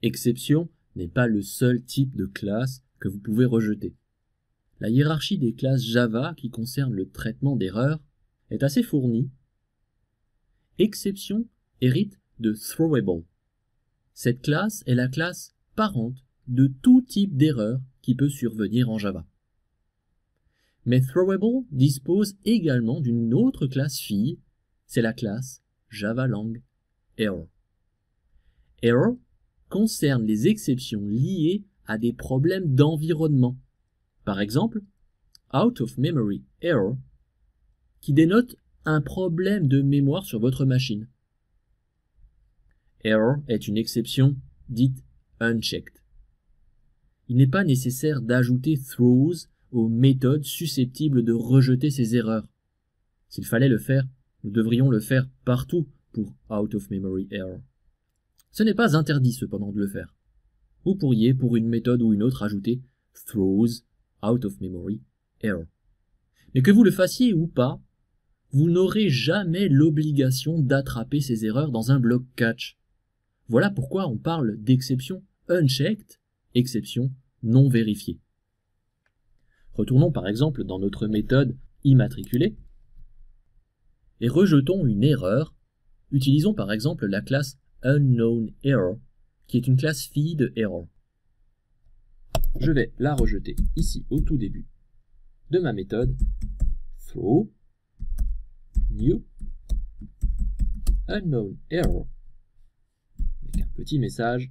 Exception n'est pas le seul type de classe que vous pouvez rejeter. La hiérarchie des classes Java qui concerne le traitement d'erreurs est assez fournie. Exception hérite de throwable. Cette classe est la classe parente de tout type d'erreur qui peut survenir en Java. Mais throwable dispose également d'une autre classe fille, c'est la classe JavaLang Error. Error concerne les exceptions liées à des problèmes d'environnement. Par exemple, Out of Memory Error, qui dénote un problème de mémoire sur votre machine. Error est une exception dite unchecked. Il n'est pas nécessaire d'ajouter throws aux méthodes susceptibles de rejeter ces erreurs. S'il fallait le faire, nous devrions le faire partout pour Out of Memory Error. Ce n'est pas interdit cependant de le faire. Vous pourriez, pour une méthode ou une autre, ajouter throws Out of Memory Error. Mais que vous le fassiez ou pas, vous n'aurez jamais l'obligation d'attraper ces erreurs dans un block catch. Voilà pourquoi on parle d'exception unchecked, exception non vérifiée. Retournons par exemple dans notre méthode immatriculée et rejetons une erreur. Utilisons par exemple la classe unknownError, qui est une classe fille de error. Je vais la rejeter ici au tout début de ma méthode throw new unknownError avec un petit message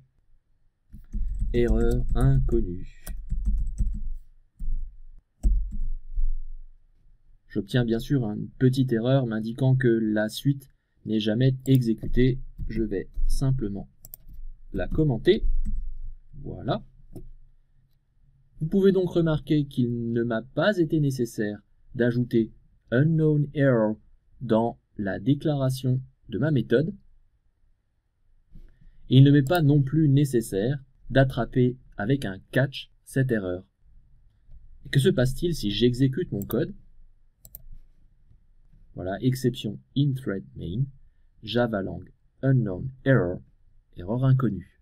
erreur inconnue. J'obtiens bien sûr une petite erreur m'indiquant que la suite n'est jamais exécutée. Je vais simplement la commenter. Voilà. Vous pouvez donc remarquer qu'il ne m'a pas été nécessaire d'ajouter unknown error dans la déclaration de ma méthode. Et il ne m'est pas non plus nécessaire d'attraper avec un catch cette erreur. Et que se passe-t-il si j'exécute mon code? Voilà, exception in thread main, JavaLang unknown error, erreur inconnue.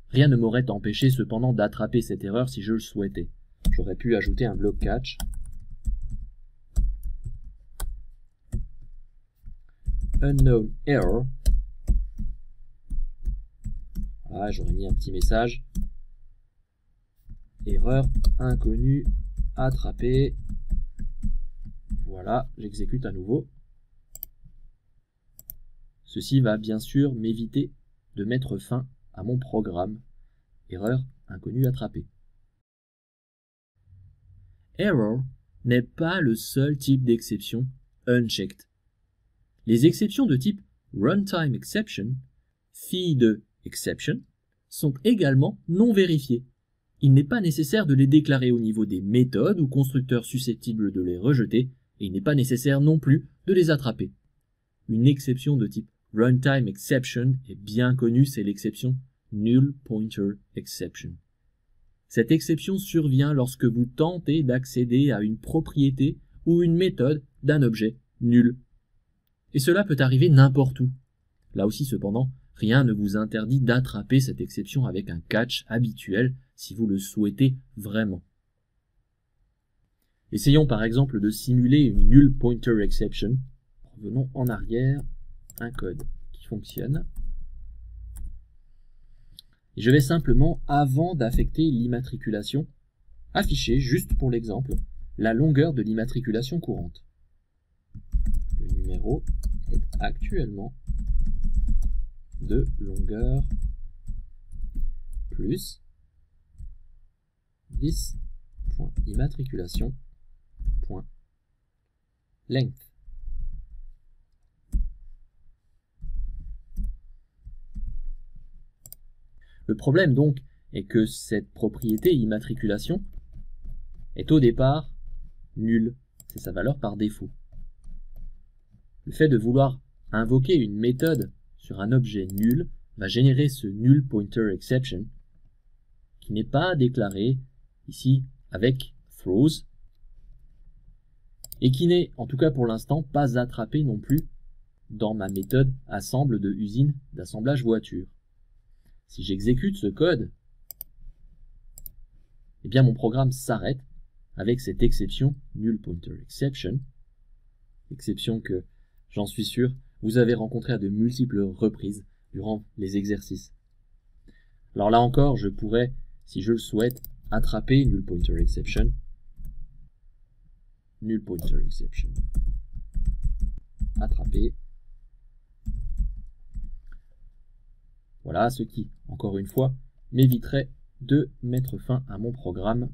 Rien ne m'aurait empêché cependant d'attraper cette erreur si je le souhaitais. J'aurais pu ajouter un block catch. Unknown error. Voilà, j'aurais mis un petit message. Erreur inconnue attrapée. Voilà, j'exécute à nouveau. Ceci va bien sûr m'éviter de mettre fin à mon programme. Erreur inconnue attrapée. Error n'est pas le seul type d'exception unchecked. Les exceptions de type runtime exception, fille de exception, sont également non vérifiées. Il n'est pas nécessaire de les déclarer au niveau des méthodes ou constructeurs susceptibles de les rejeter, et il n'est pas nécessaire non plus de les attraper. Une exception de type runtime exception est bien connue, c'est l'exception null pointer exception. Cette exception survient lorsque vous tentez d'accéder à une propriété ou une méthode d'un objet nul. Et cela peut arriver n'importe où. Là aussi cependant, rien ne vous interdit d'attraper cette exception avec un catch habituel si vous le souhaitez vraiment. Essayons par exemple de simuler une null pointer exception. Revenons en arrière, un code qui fonctionne. Et je vais simplement, avant d'affecter l'immatriculation, afficher, juste pour l'exemple, la longueur de l'immatriculation courante. Le numéro est actuellement de longueur plus this.immatriculation.length. Le problème donc est que cette propriété immatriculation est au départ nulle, c'est sa valeur par défaut. Le fait de vouloir invoquer une méthode sur un objet nul va générer ce null pointer exception qui n'est pas déclaré ici avec throws et qui n'est en tout cas pour l'instant pas attrapé non plus dans ma méthode assemble de usine d'assemblage voiture. si j'exécute ce code, eh bien mon programme s'arrête avec cette exception null pointer exception, exception que, j'en suis sûr, vous avez rencontrée à de multiples reprises durant les exercices. Alors là encore, je pourrais, si je le souhaite, attraper null pointer exception, attraper. Voilà, ce qui, encore une fois, m'éviterait de mettre fin à mon programme